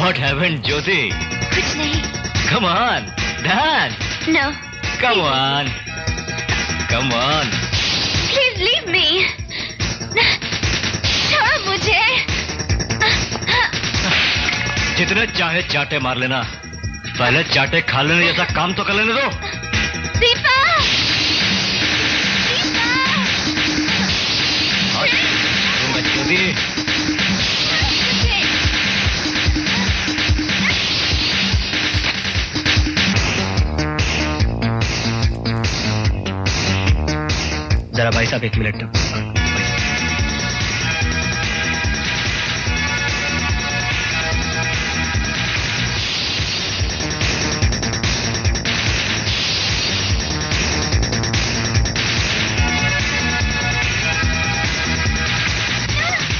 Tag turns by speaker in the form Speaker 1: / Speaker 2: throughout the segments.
Speaker 1: What happened, Jyoti?
Speaker 2: कुछ नहीं.
Speaker 1: Come on, dance.
Speaker 2: No.
Speaker 1: Come on. Come on.
Speaker 2: Please leave me. छोड़ो मुझे.
Speaker 1: जितने चाहे चाटे मार लेना, पहले चाटे खा लेने जैसा काम तो कर लेने दो.
Speaker 2: दीपा.
Speaker 1: Jyoti. जरा भाई साहब 1 मिनट.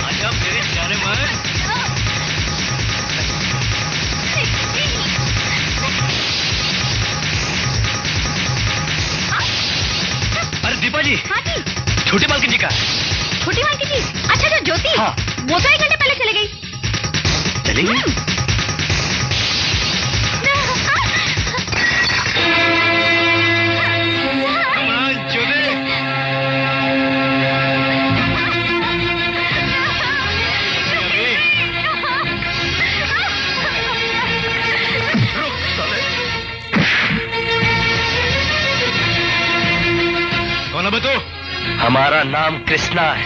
Speaker 1: आजा मेरे प्यारे मन. अरे दीपा जी.
Speaker 2: हाँ जी.
Speaker 1: छोटी मालकिन जी का.
Speaker 2: छोटी मालकिन जी. अच्छा ज्योति.
Speaker 1: हाँ.
Speaker 2: वो तो 1 घंटे पहले चले गई.
Speaker 1: चली गई. Come on, Jyoti. रुक साले. कौन है बे तू? हमारा नाम कृष्णा है.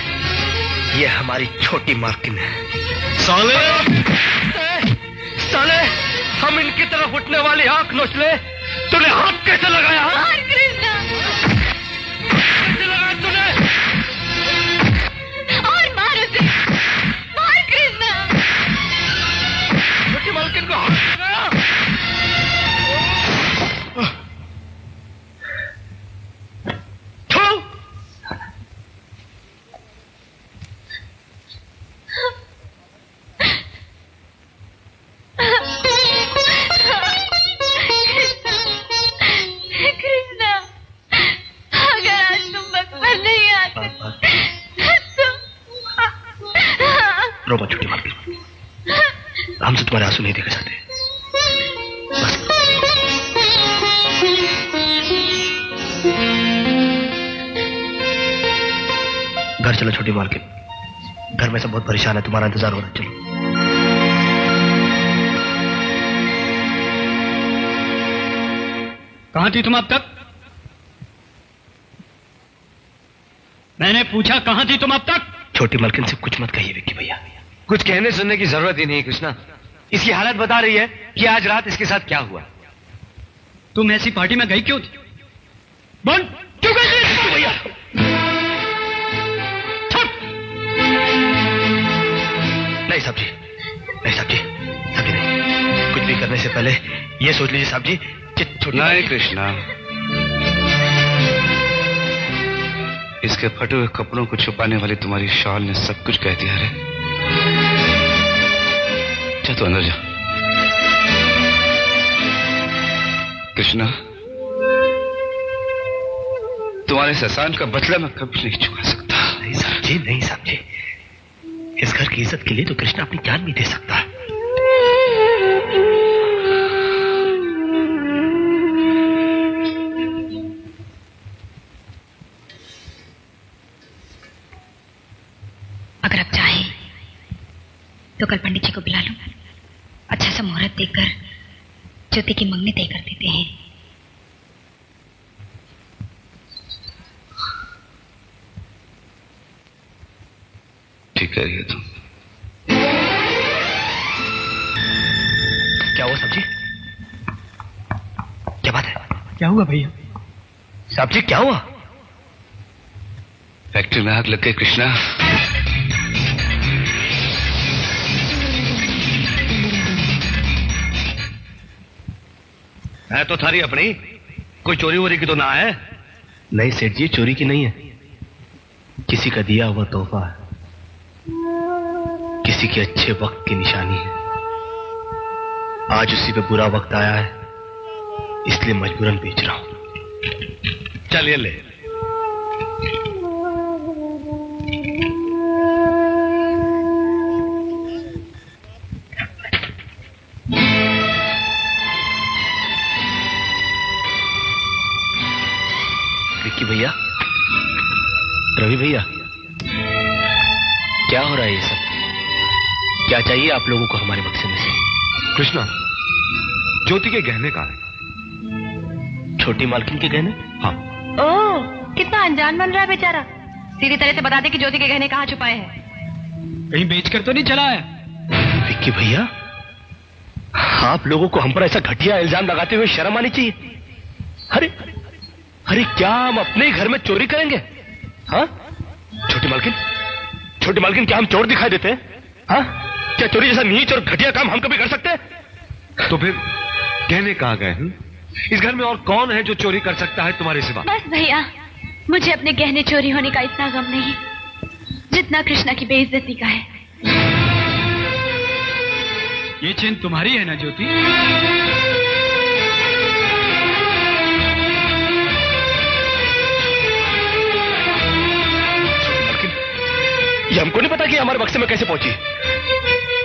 Speaker 1: ये हमारी छोटी मालकिन है. साले साले, हम इनकी तरफ उठने वाली आंख नोच ले. तूने हाथ कैसे लगाया?
Speaker 2: और कृष्णा.
Speaker 1: कैसे लगाया तूने?
Speaker 2: और मार उसे. मार कृष्णा.
Speaker 1: छोटी मालकिन को हाथ लगाया. थू.
Speaker 2: कृष्णा, अगर आज तुम बस पर नहीं आते तो
Speaker 1: रो मत छोटी मालकिन. हमसे तुम्हारे आंसू नहीं देखे जाते. बस. घर चलो छोटी मालकिन. घर में सब बहुत परेशान है. तुम्हारा इंतजार हो रहा है. चलो.
Speaker 3: कहां थी तुम अब तक? मैंने पूछा कहां थी तुम अब तक?
Speaker 1: छोटी मालकिन से कुछ मत कहिए विक्की भैया.
Speaker 4: कुछ कहने सुनने की जरूरत ही नहीं कृष्णा. इसकी हालत बता रही है कि आज रात इसके साथ क्या हुआ.
Speaker 3: तुम ऐसी पार्टी में गई क्यों थी? बोल क्यों गई थी भैया?
Speaker 1: नहीं साहब जी. नहीं साहब जी. साहब जी नहीं. कुछ भी करने से पहले ये सोच लीजिए साहब जी.
Speaker 4: नहीं कृष्णा, इसके फटे हुए कपड़ों को छुपाने वाली तुम्हारी शॉल ने सब कुछ कह दिया रे. जा तो अंदर जा. कृष्णा, तुम्हारे इस एहसान का बदला मैं कभी नहीं चुका सकता.
Speaker 1: नहीं साहब जी. नहीं साहब जी. इस घर की इज्जत के लिए तो कृष्णा अपनी जान भी दे सकता है.
Speaker 2: अगर आप चाहें तो कल पंडित जी को बुला लूं. अच्छा सा मुहूर्त देखकर ज्योति की मंगनी तय कर देते हैं.
Speaker 4: ठीक है ये तुम.
Speaker 1: क्या हुआ साहब जी? क्या बात है?
Speaker 3: क्या हुआ भैया?
Speaker 1: साहब जी क्या हुआ?
Speaker 4: फैक्ट्री में आग लग गई कृष्णा.
Speaker 1: है तो थारी अपनी. कोई चोरी वोरी की तो ना है? नहीं सेठ जी, चोरी की नहीं है. किसी का दिया हुआ तोहफा है. किसी के अच्छे वक्त की निशानी है. आज उसी पे बुरा वक्त आया है, इसलिए मजबूरन बेच रहा हूं. चलिए ले. भैया, रवि भैया, क्या हो रहा है ये सब? क्या चाहिए आप लोगों को हमारे बक्से में से?
Speaker 4: कृष्णा, ज्योति के गहने कहाँ हैं?
Speaker 1: छोटी मालकिन के गहने?
Speaker 4: हाँ।
Speaker 2: ओह, कितना अनजान बन रहा है बेचारा। सीधी तरह से बता दे कि ज्योति के गहने कहाँ छुपाए हैं।
Speaker 3: कहीं बेचकर तो नहीं चला है?
Speaker 1: विक्की भैया, आप लोगों को हम पर ऐसा घटिया इल्जाम लगाते हुए शर्म आनी चाहिए। अरे अरे, क्या हम अपने ही घर में चोरी करेंगे? हाँ, छोटी मालकिन, क्या हम चोर दिखाई देते हैं? हाँ, क्या चोरी जैसा नीच और घटिया काम हम कभी कर सकते हैं?
Speaker 4: तो फिर गहने कहाँ गए हैं? इस घर में और कौन है जो चोरी कर सकता है तुम्हारे सिवा?
Speaker 2: बस भैया, मुझे अपने गहने चोरी होने का इतना गम नहीं जितना कृष्णा की बेइज्जती का है।
Speaker 3: ये चेन तुम्हारी है ना ज्योति?
Speaker 1: ये हमको नहीं पता कि हमारे बक्से में कैसे पहुंची।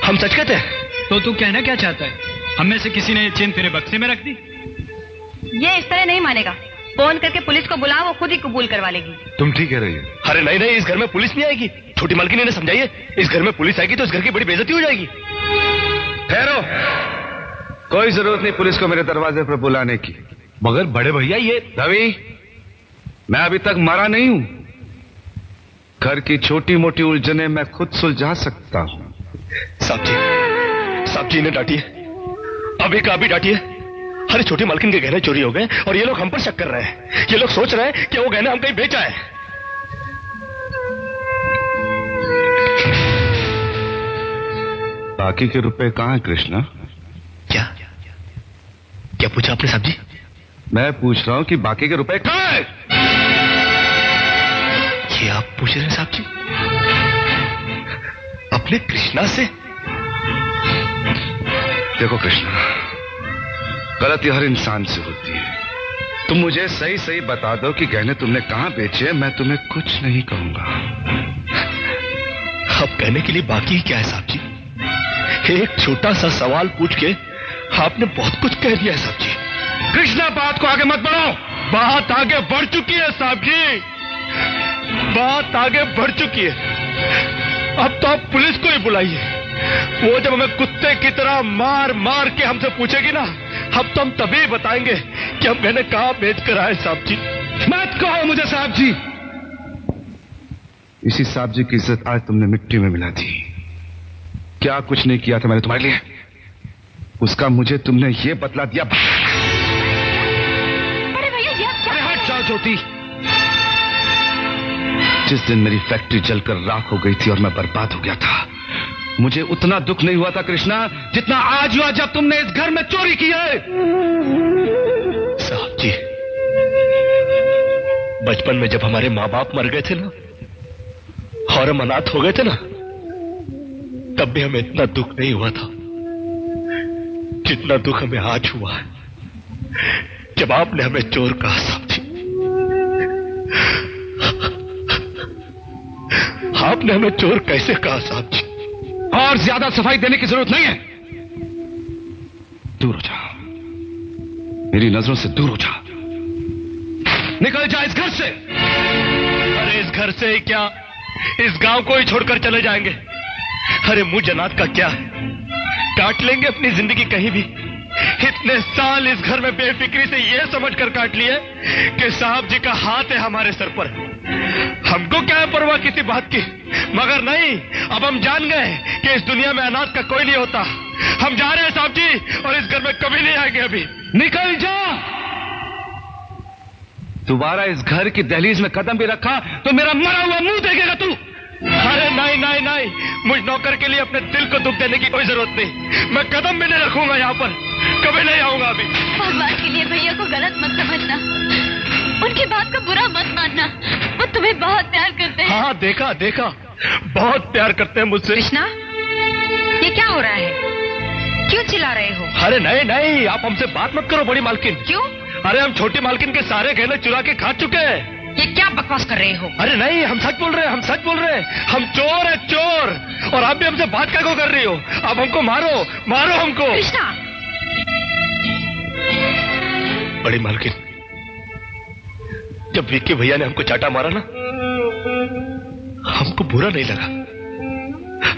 Speaker 1: हम सच कहते हैं।
Speaker 3: तो तू कहना क्या चाहता है? हम में से किसी ने ये चेन तेरे बक्से में रख दी?
Speaker 2: ये इस तरह नहीं मानेगा। फोन करके पुलिस को बुलाओ, वो खुद ही कबूल करवा लेगी।
Speaker 4: तुम ठीक कह रही हो।
Speaker 1: अरे नहीं नहीं, इस घर में पुलिस नहीं आएगी। छोटी मालकिन ने समझाइए, इस घर में पुलिस आएगी तो इस घर की बड़ी बेइज्जती हो जाएगी।
Speaker 5: ठहरो, कोई जरूरत नहीं पुलिस को मेरे दरवाजे पर बुलाने की।
Speaker 4: मगर बड़े भैया, ये
Speaker 5: रवि, मैं अभी तक मरा नहीं हूं। घर की छोटी मोटी उलझने मैं खुद सुलझा सकता हूं।
Speaker 1: साहब जी इन्हें डांटिए, अभी का अभी डांटिए। अरे छोटी मालकिन के गहने चोरी हो गए और ये लोग हम पर शक कर रहे हैं। ये लोग सोच रहे हैं कि वो गहने हम कहीं बेचा है।
Speaker 5: बाकी के रुपए कहां है कृष्णा?
Speaker 1: क्या क्या पूछा आपने साहब जी?
Speaker 5: मैं पूछ रहा हूं कि बाकी के रुपए कहां है?
Speaker 1: ये आप पूछ रहे हैं साहब जी अपने कृष्णा से?
Speaker 5: देखो कृष्णा, गलती हर इंसान से होती है। तुम मुझे सही सही बता दो कि गहने तुमने कहां बेचे, मैं तुम्हें कुछ नहीं कहूंगा।
Speaker 1: अब कहने के लिए बाकी क्या है साहब जी? एक छोटा सा सवाल पूछ के आपने बहुत कुछ कह दिया है साहब जी।
Speaker 5: कृष्णा, बात को आगे मत बढ़ाओ।
Speaker 1: बात आगे बढ़ चुकी है साहब जी, बात आगे बढ़ चुकी है। अब तो आप पुलिस को ही बुलाइए। वो जब हमें कुत्ते की तरह मार मार के हमसे पूछेगी ना, अब तो हम तभी बताएंगे कि हम गहने कहां बेच कर आए साहब जी।
Speaker 5: मत कहो मुझे साहब जी। इसी साहब जी की इज्जत आज तुमने मिट्टी में मिला दी। क्या कुछ नहीं किया था मैंने तुम्हारे लिए, उसका मुझे तुमने ये बतला दिया।
Speaker 2: अरे भैया, ये आप क्या?
Speaker 5: अरे हट जाओ ज्योति। जिस दिन मेरी फैक्ट्री जलकर राख हो गई थी और मैं बर्बाद हो गया था, मुझे उतना दुख नहीं हुआ था कृष्णा जितना आज हुआ जब तुमने इस घर में चोरी की है।
Speaker 1: साहब जी, बचपन में जब हमारे माँ बाप मर गए थे ना और हम अनाथ हो गए थे ना, तब भी हमें इतना दुख नहीं हुआ था जितना दुख हमें आज हुआ है जब आपने हमें चोर कहा साहब जी। आपने हमें चोर कैसे कहा साहब जी?
Speaker 5: और ज्यादा सफाई देने की जरूरत नहीं है। दूर हो जा, मेरी नजरों से दूर हो जा। निकल जा इस घर से।
Speaker 1: अरे इस घर से ही क्या, इस गांव को ही छोड़कर चले जाएंगे। अरे मुंह जनात का क्या है, काट लेंगे अपनी जिंदगी कहीं भी। इतने साल इस घर में बेफिक्री से ये समझकर काट लिए कि साहब जी का हाथ है हमारे सर पर। हमको क्या है परवाह किसी बात की, मगर नहीं, अब हम जान गए कि इस दुनिया में अनाथ का कोई नहीं होता। हम जा रहे हैं साहब जी और इस घर में कभी नहीं आएंगे। अभी
Speaker 5: निकल जा। दोबारा इस घर की दहलीज में कदम भी रखा तो मेरा मरा हुआ मुंह देखेगा तू।
Speaker 1: अरे नहीं नहीं नहीं, मुझ नौकर के लिए अपने दिल को दुख देने की कोई जरूरत नहीं। मैं कदम भी नहीं रखूंगा यहाँ पर, कभी नहीं आऊंगा अभी।
Speaker 2: भगवान के लिए भैया को गलत मत समझना, उनकी बात को बुरा मत मानना। वो तुम्हें बहुत प्यार करते हैं।
Speaker 1: हाँ देखा देखा, बहुत प्यार करते हैं मुझसे।
Speaker 2: कृष्णा, ये क्या हो रहा है? क्यों चिल्ला रहे हो?
Speaker 1: अरे नहीं नहीं, आप हमसे बात मत करो बड़ी मालकिन।
Speaker 2: क्यों?
Speaker 1: अरे हम छोटी मालकिन के सारे गहने चुरा के खा चुके हैं।
Speaker 2: ये क्या बकवास कर रहे हो?
Speaker 1: अरे नहीं, हम सच बोल रहे हैं, हम सच बोल रहे हैं। हम चोर है चोर। और आप भी हमसे बात क्या कर रही हो? अब हमको मारो, मारो हमको।
Speaker 2: कृष्णा,
Speaker 1: बड़ी मालकिन, जब विक्की भैया ने हमको चाटा मारा ना, हमको बुरा नहीं लगा।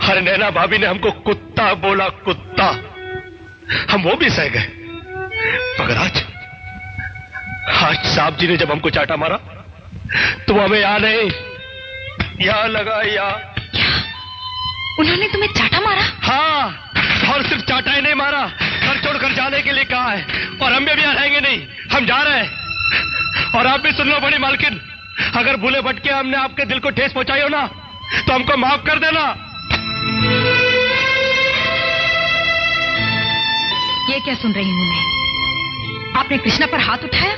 Speaker 1: हर नैना भाभी ने हमको कुत्ता बोला, कुत्ता, हम वो भी सह गए। मगर आज साहब जी ने जब हमको चाटा मारा तो हमें यहाँ नहीं, यहाँ लगा, यहाँ।
Speaker 2: उन्होंने तुम्हें चाटा मारा?
Speaker 1: हाँ, और सिर्फ चाटा ही नहीं मारा, घर छोड़कर जाने के लिए कहा है। और हम भी यहाँ रहेंगे नहीं, हम जा रहे हैं। और आप भी सुन लो बड़ी मालकिन, अगर भूले भटके हमने आपके दिल को ठेस पहुंचाई हो ना, तो हमको माफ कर देना।
Speaker 2: ये क्या सुन रही हूं मैं? आपने कृष्णा पर हाथ उठाया,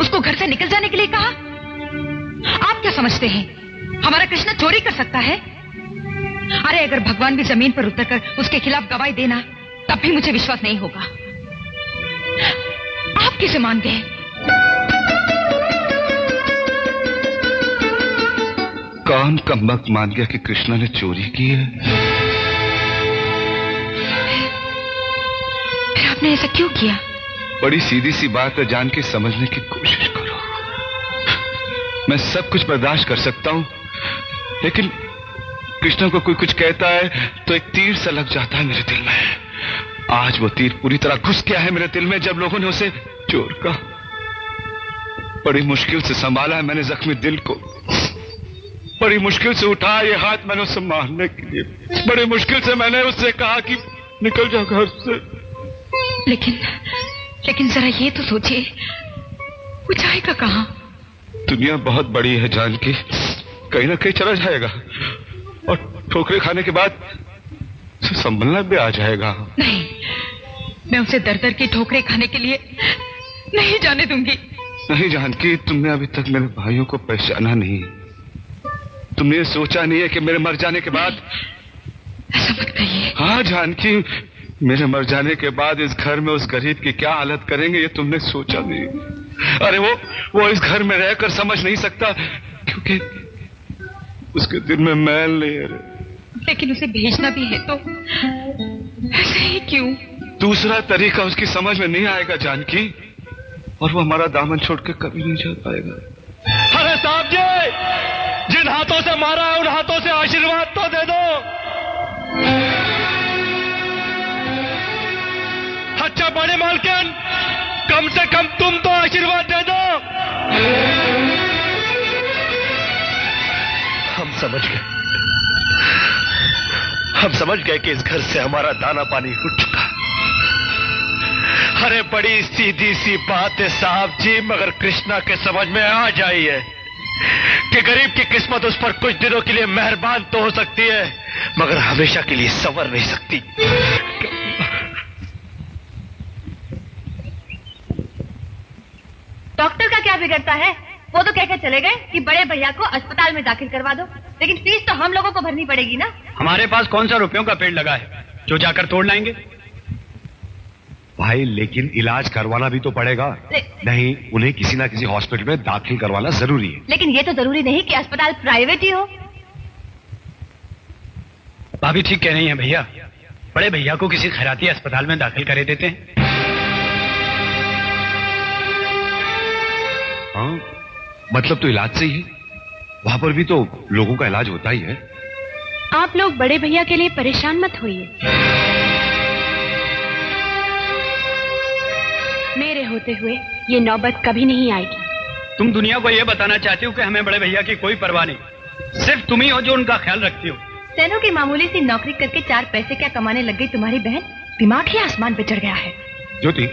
Speaker 2: उसको घर से निकल जाने के लिए कहा। आप क्या समझते हैं हमारा कृष्णा चोरी कर सकता है? अरे अगर भगवान भी जमीन पर उतरकर उसके खिलाफ गवाही देना, तब भी मुझे विश्वास नहीं होगा। आप किसे मानते हैं?
Speaker 5: कौन कमबख्त मान गया कि कृष्णा ने चोरी की है?
Speaker 2: फिर आपने ऐसा क्यों किया?
Speaker 5: बड़ी सीधी सी बात है, जान के समझने की कोशिश करो। मैं सब कुछ बर्दाश्त कर सकता हूं, लेकिन कृष्णा को कोई कुछ कहता है तो एक तीर सा लग जाता है मेरे दिल में। आज वो तीर पूरी तरह घुस गया है मेरे दिल में, जब लोगों ने उसे चोर कहा। बड़ी मुश्किल से संभाला है मैंने जख्मी दिल को, बड़ी मुश्किल से उठाया ये हाथ मैंने उसे मारने के लिए, बड़ी मुश्किल से मैंने उससे कहा कि निकल जा घर से।
Speaker 2: लेकिन जरा ये तो सोचिए, वो जाएगा कहां?
Speaker 5: दुनिया बहुत बड़ी है जानकी, कहीं ना कहीं चला जाएगा, और ठोकरे खाने के बाद संभलना भी आ जाएगा।
Speaker 2: नहीं, मैं उसे दर दर की ठोकरे खाने के लिए नहीं जाने दूंगी।
Speaker 5: नहीं जानकी, तुमने अभी तक मेरे भाइयों को पहचाना नहीं। तुमने ये सोचा नहीं है कि मेरे मर जाने के बाद।
Speaker 2: ऐसा मत कहिए।
Speaker 5: हाँ जानकी, मेरे मर जाने के बाद इस घर में उस गरीब की क्या हालत करेंगे ये तुमने सोचा नहीं। अरे वो इस घर में रहकर समझ नहीं सकता, क्योंकि उसके दिल में मैल नहीं है।
Speaker 2: लेकिन उसे भेजना भी है तो ऐसे ही क्यों?
Speaker 5: दूसरा तरीका उसकी समझ में नहीं आएगा जानकी, और वो हमारा दामन छोड़ के कभी नहीं जा पाएगा।
Speaker 1: अरे साहब जी, जिन हाथों से मारा है उन हाथों से आशीर्वाद तो दे दो। अच्छा बड़े मालकिन, कम से कम तुम तो आशीर्वाद दे दो। हम समझ गए कि इस घर से हमारा दाना पानी उठ चुका। अरे बड़ी सीधी सी बात है साहब जी, मगर कृष्णा के समझ में आ जाई है कि गरीब की किस्मत उस पर कुछ दिनों के लिए मेहरबान तो हो सकती है, मगर हमेशा के लिए संवर नहीं सकती।
Speaker 6: डॉक्टर का क्या बिगड़ता है? वो तो कहकर चले गए कि बड़े भैया को अस्पताल में दाखिल करवा दो, लेकिन फीस तो हम लोगों को भरनी पड़ेगी ना।
Speaker 3: हमारे पास कौन सा रुपयों का पेड़ लगा है जो जाकर तोड़ लाएंगे?
Speaker 7: भाई लेकिन इलाज करवाना भी तो पड़ेगा। नहीं, उन्हें किसी ना किसी हॉस्पिटल में दाखिल करवाना जरूरी है।
Speaker 6: लेकिन ये तो जरूरी नहीं कि अस्पताल प्राइवेट ही हो।
Speaker 3: भाभी ठीक कह रही हैं भैया, बड़े भैया को किसी खैराती अस्पताल में दाखिल करे देते हैं।
Speaker 7: हाँ, मतलब तो इलाज से ही है, वहां पर भी तो लोगों का इलाज होता ही है।
Speaker 6: आप लोग बड़े भैया के लिए परेशान मत होइए, मेरे होते हुए ये नौबत कभी नहीं आएगी।
Speaker 3: तुम दुनिया को यह बताना चाहती हो कि हमें बड़े भैया की कोई परवाह नहीं, सिर्फ तुम ही हो जो उनका ख्याल रखती हो।
Speaker 6: सेनों की मामूली सी नौकरी करके 4 पैसे क्या कमाने लग गई तुम्हारी बहन, दिमाग ही आसमान पे चढ़ गया है।
Speaker 7: ज्योति,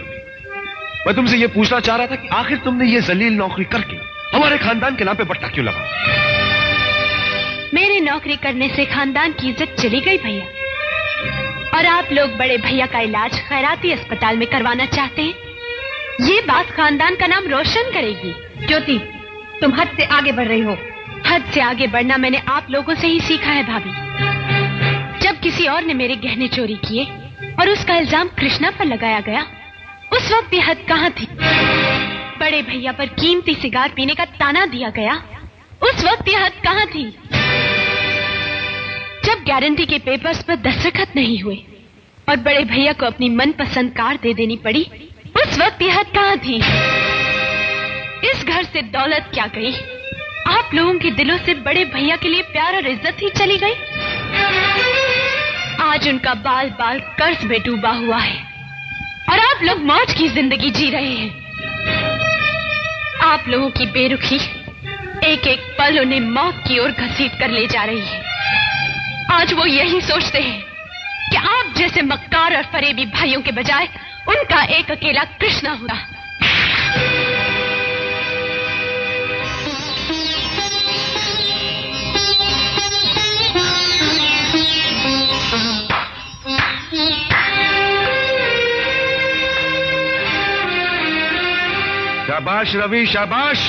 Speaker 7: मैं तुमसे ये पूछना चाह रहा था कि आखिर तुमने ये जलील नौकरी करके हमारे खानदान के नाम पे बट्टा क्यों लगा?
Speaker 6: मेरे नौकरी करने से खानदान की इज्जत चली गई भैया, और आप लोग बड़े भैया का इलाज खैराती अस्पताल में करवाना चाहते हैं। ये बात खानदान का नाम रोशन करेगी। ज्योति, तुम हद से आगे बढ़ रही हो। हद से आगे बढ़ना मैंने आप लोगों से ही सीखा है भाभी। जब किसी और ने मेरे गहने चोरी किए और उसका इल्जाम कृष्णा पर लगाया गया, उस वक्त ये हद कहाँ थी? बड़े भैया पर कीमती सिगार पीने का ताना दिया गया, उस वक्त ये हद कहाँ थी? जब गारंटी के पेपर्स पर दस्तखत नहीं हुए और बड़े भैया को अपनी मनपसंद कार दे देनी पड़ी, उस वक्त ये हद कहाँ थी? इस घर से दौलत क्या गई, आप लोगों के दिलों से बड़े भैया के लिए प्यार और इज्जत ही चली गई। आज उनका बाल बाल कर्ज में डूबा हुआ है और आप लोग मौज की जिंदगी जी रहे हैं। आप लोगों की बेरुखी एक एक पल उन्हें मौत की ओर घसीट कर ले जा रही है। आज वो यही सोचते हैं कि आप जैसे मक्कार और फरेबी भाइयों के बजाय उनका एक अकेला कृष्णा होगा।
Speaker 5: शाबाश रवि, शाबाश।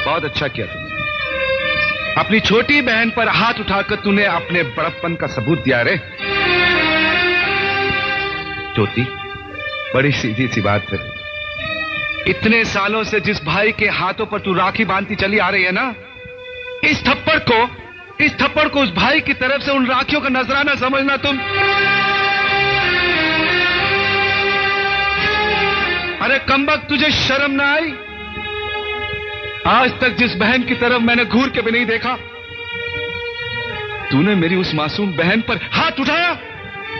Speaker 5: बहुत अच्छा किया तुमने। अपनी छोटी बहन पर हाथ उठाकर तूने अपने बड़प्पन का सबूत दिया रे। ज्योति, बड़ी सीधी सी बात है। इतने सालों से जिस भाई के हाथों पर तू राखी बांधती चली आ रही है ना, इस थप्पड़ को उस भाई की तरफ से उन राखियों का नजराना समझना तुम। अरे कमबख्त, तुझे शर्म ना आई? आज तक जिस बहन की तरफ मैंने घूर के भी नहीं देखा, तूने मेरी उस मासूम बहन पर हाथ उठाया।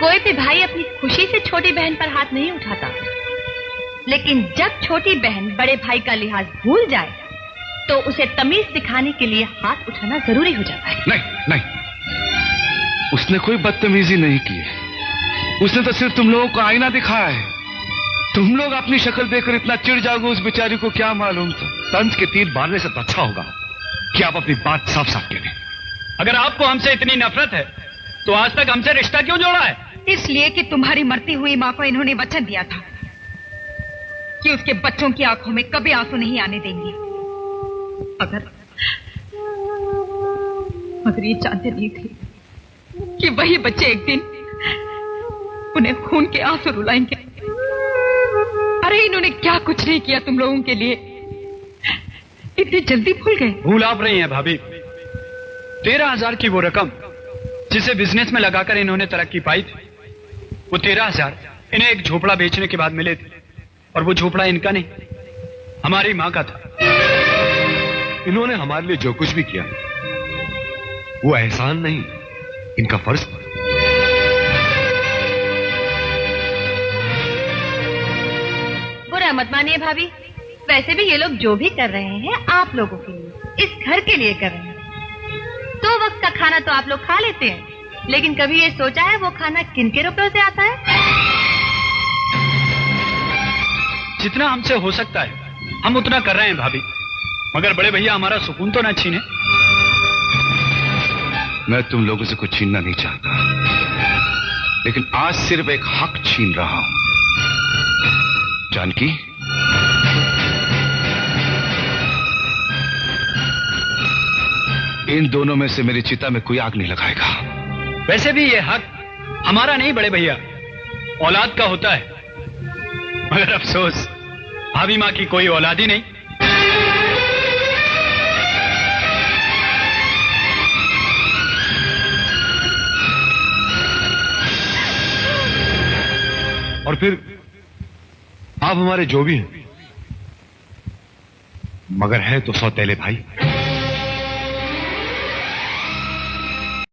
Speaker 2: कोई भी भाई अपनी खुशी से छोटी बहन पर हाथ नहीं उठाता, लेकिन जब छोटी बहन बड़े भाई का लिहाज भूल जाए तो उसे तमीज सिखाने के लिए हाथ उठाना जरूरी हो जाता है।
Speaker 5: नहीं, उसने कोई बदतमीजी नहीं की है। उसने तो सिर्फ तुम लोगों को आईना दिखाया है। तुम लोग अपनी शक्ल देखकर इतना चिढ़ जाओगे, उस बेचारी को क्या मालूम था।
Speaker 7: तंज के तीर मारने से तो अच्छा होगा कि आप अपनी बात साफ साफ कह दें।
Speaker 3: अगर आपको हमसे इतनी नफरत है तो आज तक हमसे रिश्ता क्यों जोड़ा है?
Speaker 2: इसलिए कि तुम्हारी मरती हुई माँ को इन्होंने वचन दिया था कि उसके बच्चों की आंखों में कभी आंसू नहीं आने देंगे। मगर ये जानते नहीं थे कि वही बच्चे एक दिन उन्हें खून के आंसू रुलाएंगे। अरे इन्होंने क्या कुछ नहीं किया तुम लोगों के लिए, इतनी जल्दी भूल गए।
Speaker 3: भूल आप रही हैं भाभी। 13,000 की वो रकम जिसे बिजनेस में लगाकर इन्होंने तरक्की पाई थी, वो 13,000 इन्हें एक झोपड़ा बेचने के बाद मिले थे। और वो झोपड़ा इनका नहीं, हमारी माँ का था।
Speaker 7: इन्होंने हमारे लिए जो कुछ भी किया वो एहसान नहीं, इनका फर्ज था।
Speaker 2: बुरा मत मानिए भाभी, वैसे भी ये लोग जो भी कर रहे हैं आप लोगों के लिए, इस घर के लिए कर रहे हैं। 2 वक्त का खाना तो आप लोग खा लेते हैं, लेकिन कभी ये सोचा है वो खाना किन के रुपयों से आता है?
Speaker 3: जितना हमसे हो सकता है हम उतना कर रहे हैं भाभी, मगर बड़े भैया हमारा सुकून तो ना छीने।
Speaker 5: मैं तुम लोगों से कुछ छीनना नहीं चाहता, लेकिन आज सिर्फ एक हक छीन रहा हूं। जानकी, इन दोनों में से मेरी चिता में कोई आग नहीं लगाएगा।
Speaker 3: वैसे भी ये हक हमारा नहीं बड़े भैया, औलाद का होता है। मगर अफसोस भाभी माँ की कोई औलाद ही नहीं।
Speaker 7: और फिर आप हमारे जो भी हैं, मगर हैं तो सौतेले भाई।